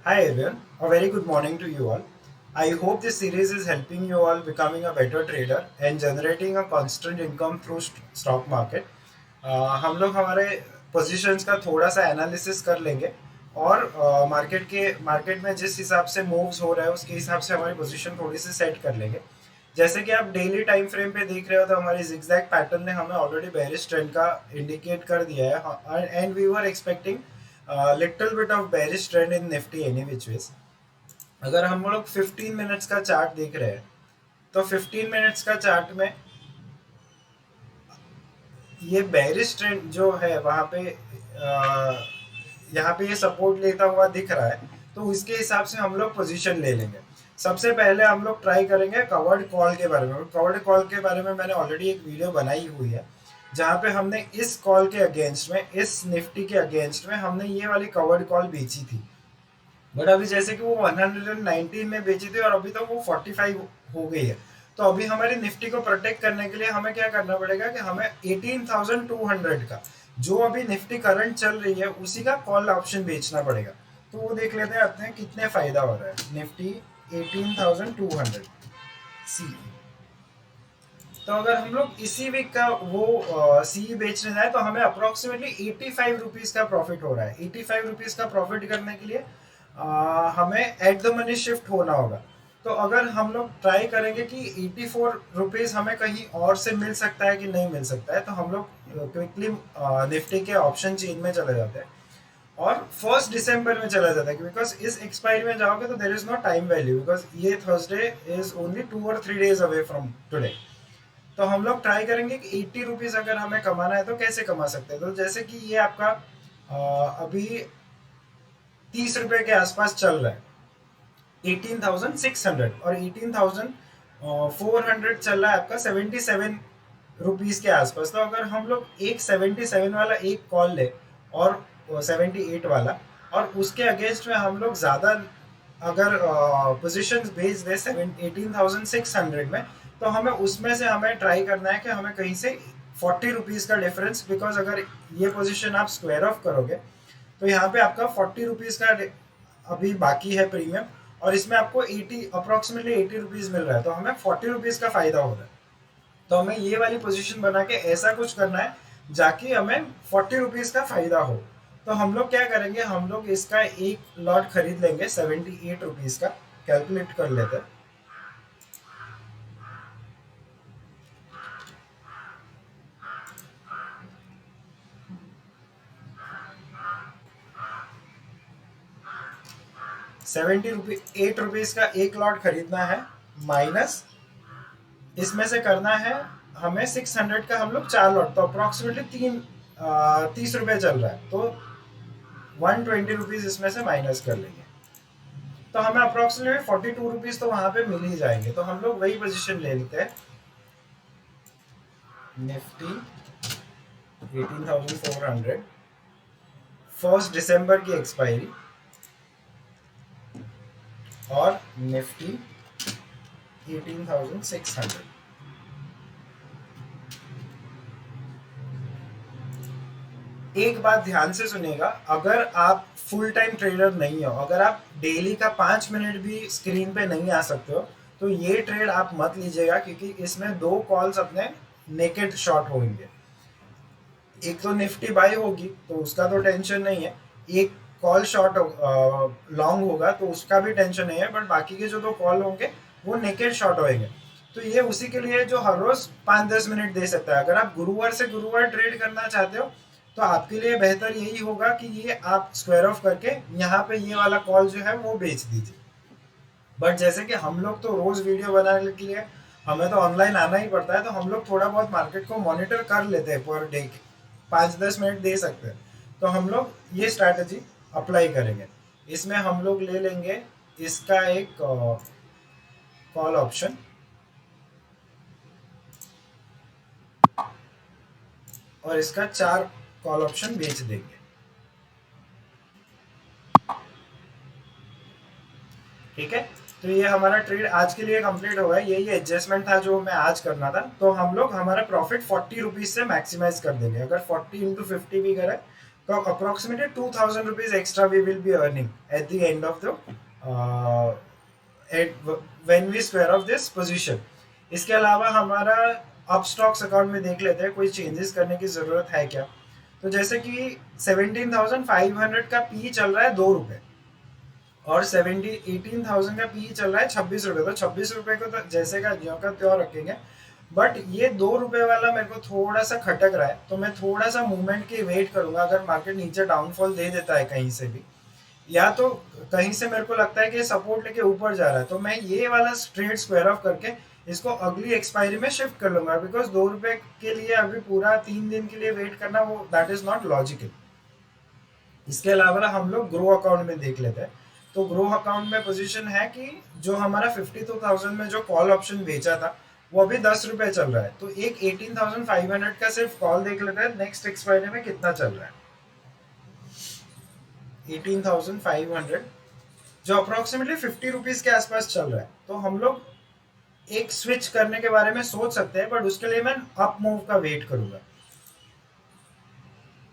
Hi everyone, a very good morning to you all. I hope this series is helping you all becoming a better trader and generating a constant income through stock market. हम लोग हमारे positions का थोड़ा सा analysis कर लेंगे और market में जिस हिसाब से मूव्स हो रहा है उसके हिसाब से हमारी पोजीशन थोड़ी सी सेट कर लेंगे। जैसे कि आप डेली टाइम फ्रेम पे देख रहे हो तो हमारी जिगजैग पैटर्न ने हमें ऑलरेडी बेरिश ट्रेंड का इंडिकेट कर दिया है and we were expecting little bit of bearish trend in Nifty any which ways. अगर हम लोग 15 मिनट्स का चार्ट देख रहे हैं तो 15 मिनट्स का चार्ट में ये बेरिश ट्रेंड जो है वहां पे यहाँ पे ये सपोर्ट लेता हुआ दिख रहा है, तो इसके हिसाब से हम लोग पोजीशन ले लेंगे। सबसे पहले हम लोग ट्राई करेंगे कवर्ड कॉल के बारे में। कवर्ड कॉल के बारे में मैंने ऑलरेडी एक वीडियो बनाई हुई है जहाँ पे हमने इस कॉल के अगेंस्ट में, इस निफ्टी के अगेंस्ट में हमने ये वाली कवर्ड कॉल बेची थी। बट अभी जैसे कि वो 119 में बेची थी और अभी तो वो 45 हो गई है। तो अभी हमारी निफ्टी को प्रोटेक्ट करने के लिए हमें क्या करना पड़ेगा कि हमें 18,200 का जो अभी निफ्टी करंट चल रही है उसी का कॉल ऑप्शन बेचना पड़ेगा। तो वो देख लेते हैं अपने कितने फायदा हो रहा है। निफ्टी 18,200 सी। तो अगर हम लोग इसी वीक का वो सी बेचने जाए तो हमें अप्रोक्सीमेटली 85 रुपीज का प्रॉफिट हो रहा है। 85 रुपीज का प्रॉफिट करने के लिए हमें एट द मनी शिफ्ट होना होगा। तो अगर हम लोग ट्राई करेंगे कि 84 रुपीज हमें कहीं और से मिल सकता है कि नहीं मिल सकता है, तो हम लोग क्विकली निफ्टी के ऑप्शन चेन में चले जाते हैं और 1 दिसंबर में चला जाता है। बिकॉज इस एक्सपायरी में जाओगे तो there is no time value, because ये थर्सडे इज ओनली 2 और 3 डेज अवे फ्रॉम टुडे। तो हम लोग ट्राई करेंगे कि 80 रुपीज अगर हमें कमाना है तो कैसे कमा सकते हैं। तो जैसे कि ये आपका अभी 30 रुपए के आसपास चल रहा है, 18,600, और 18,400 चल रहा है आपका 77 रुपीज के आसपास। तो अगर हम लोग एक 77 वाला एक कॉल ले और 78 वाला, और उसके अगेंस्ट में हम लोग ज्यादा अगर पोजिशन भेज दे 18,600 में, तो हमें उसमें से हमें ट्राई करना है कि हमें कहीं से 40 रुपीज का डिफरेंस। बिकॉज अगर ये पोजीशन आप स्क्वायर ऑफ करोगे तो यहाँ पे आपका 40 रुपीज का अभी बाकी है प्रीमियम, और इसमें आपको 80 रुपीज मिल रहा है, तो हमें 40 रुपीज का फायदा हो रहा है। तो हमें ये वाली पोजीशन बना के ऐसा कुछ करना है जाकि हमें 40 रुपीज का फायदा हो। तो हम लोग क्या करेंगे, हम लोग इसका एक लॉट खरीद लेंगे 78 रुपीज का। कैलकुलेट कर लेते हैं। 78 रुपीज का एक लॉट खरीदना है, माइनस इसमें से करना है हमें 600 का हम लोग 4 लॉट, तो अप्रोक्सीमेटली 30 रुपए चल रहा है, तो 120 रुपीज इसमें से माइनस कर लेंगे। तो हमें अप्रोक्सीमेटली 42 रुपीज तो वहां पे मिल ही जाएंगे। तो हम लोग वही पोजीशन ले लेते हैं। निफ्टी 18,400, 1 दिसंबर की एक्सपायरी, और निफ्टी 18,600। एक बात ध्यान से सुनिएगा, अगर आप फुल टाइम ट्रेडर नहीं हो, अगर आप डेली का 5 मिनट भी स्क्रीन पे नहीं आ सकते हो, तो ये ट्रेड आप मत लीजिएगा, क्योंकि इसमें दो कॉल्स अपने नेकेड शॉट होंगे। एक तो निफ्टी बाय होगी तो उसका तो टेंशन नहीं है, एक कॉल शॉर्ट लॉन्ग होगा तो उसका भी टेंशन नहीं है, बट बाकी के जो दो कॉल होंगे वो नेकेड शॉर्ट होंगे। तो ये उसी के लिए जो हर रोज 5-10 मिनट दे सकता है। अगर आप गुरुवार से गुरुवार ट्रेड करना चाहते हो तो आपके लिए बेहतर यही होगा कि ये आप स्क्वायर ऑफ करके यहाँ पे ये वाला कॉल जो है वो बेच दीजिए। बट जैसे कि हम लोग तो रोज वीडियो बनाने के लिए हमें तो ऑनलाइन आना ही पड़ता है, तो हम लोग थोड़ा बहुत मार्केट को मॉनिटर कर लेते हैं पर डे, 5-10 मिनट दे सकते हैं। तो हम लोग ये स्ट्रैटेजी अप्लाई करेंगे। इसमें हम लोग ले लेंगे इसका एक कॉल ऑप्शन, और इसका 4 कॉल ऑप्शन बेच देंगे। ठीक है, तो ये हमारा ट्रेड आज के लिए कंप्लीट हो गया। यही एडजस्टमेंट था जो हमें आज करना था। तो हम लोग हमारा प्रॉफिट 40 रुपीज से मैक्सिमाइज कर देंगे। अगर 40 इंटू 50 भी करें तो approximately 2000 rupees extra we will be earning at the end of the when we square off this position. इसके अलावा हमारा अप स्टॉक्स अकाउंट में देख लेते हैं कोई चेंजेस करने की जरूरत है क्या। तो जैसे कि 17,500 का पी चल रहा है 2 रुपए, और 18,000 का पी चल रहा है 26 रुपए। तो 26 रुपए को तो जैसे का ज्यों का त्यों रखेंगे, बट ये 2 रुपए वाला मेरे को थोड़ा सा खटक रहा है, तो मैं थोड़ा सा मूवमेंट की वेट करूंगा। अगर मार्केट नीचे डाउनफॉल दे देता है कहीं से भी, या तो कहीं से मेरे को लगता है कि सपोर्ट लेके ऊपर जा रहा है, तो मैं ये वाला ट्रेड स्क्वायर ऑफ करके इसको अगली एक्सपायरी में शिफ्ट कर लूंगा। बिकॉज 2 रुपए के लिए अभी पूरा 3 दिन के लिए वेट करना, वो दैट इज नॉट लॉजिकल। इसके अलावा हम लोग ग्रो अकाउंट में देख लेते हैं। तो ग्रो अकाउंट में पोजीशन है कि जो हमारा 52,000 में जो कॉल ऑप्शन बेचा था, वो अभी 10 रुपए चल रहा है। तो एक 18,500 का सिर्फ कॉल देख लेते हैं नेक्स्ट एक्सपायरी में कितना चल रहा है। 18,500 जो अप्रोक्सीमेटली 50 रुपीज के आसपास चल रहा है। तो हम लोग एक स्विच करने के बारे में सोच सकते हैं, बट उसके लिए मैं अप मूव का वेट करूंगा।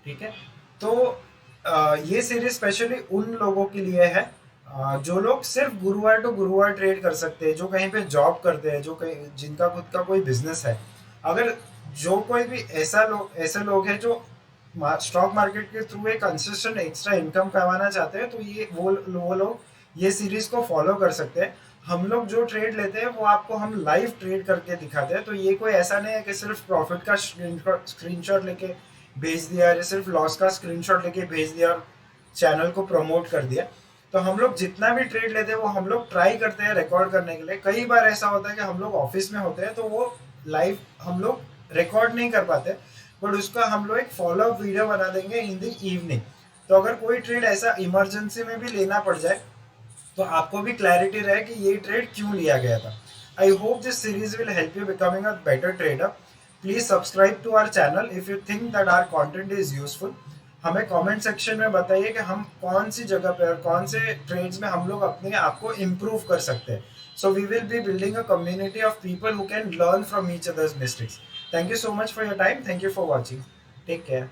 ठीक है। तो ये सीरीज स्पेशली उन लोगों के लिए है जो लोग सिर्फ गुरुवार टू गुरुवार ट्रेड कर सकते हैं, जो कहीं पे जॉब करते हैं, जो कहीं जिनका खुद का कोई बिजनेस है। अगर जो कोई भी ऐसे लोग हैं जो स्टॉक मार्केट के थ्रू एक कंसिस्टेंट एक्स्ट्रा इनकम कमाना चाहते हैं, तो ये वो लोग ये सीरीज को फॉलो कर सकते हैं। हम लोग जो ट्रेड लेते हैं वो आपको हम लाइव ट्रेड करके दिखाते हैं। तो ये कोई ऐसा नहीं है कि सिर्फ प्रॉफिट का स्क्रीनशॉट लेके भेज दिया, या सिर्फ लॉस का स्क्रीनशॉट लेके भेज दिया और चैनल को प्रमोट कर दिया। तो हम लोग जितना भी ट्रेड लेते हैं वो हम लोग ट्राई करते हैं रिकॉर्ड करने के लिए। कई बार ऐसा होता है कि हम लोग ऑफिस में होते हैं तो वो लाइव हम लोग रिकॉर्ड नहीं कर पाते, बट उसका हम लोग एक फॉलो अप वीडियो बना देंगे इन द इवनिंग। तो अगर कोई ट्रेड ऐसा इमरजेंसी में भी लेना पड़ जाए तो आपको भी क्लैरिटी रहे कि ये ट्रेड क्यों लिया गया था। I hope this series will help you becoming a better trader. Please subscribe to our channel if you think that our content is useful. हमें कमेंट सेक्शन में बताइए कि हम कौन सी जगह पे और कौन से ट्रेड्स में हम लोग अपने आप को इम्प्रूव कर सकते हैं। So we will be building a community of people who can learn from each others mistakes. Thank you so much for your time. Thank you for watching. Take care.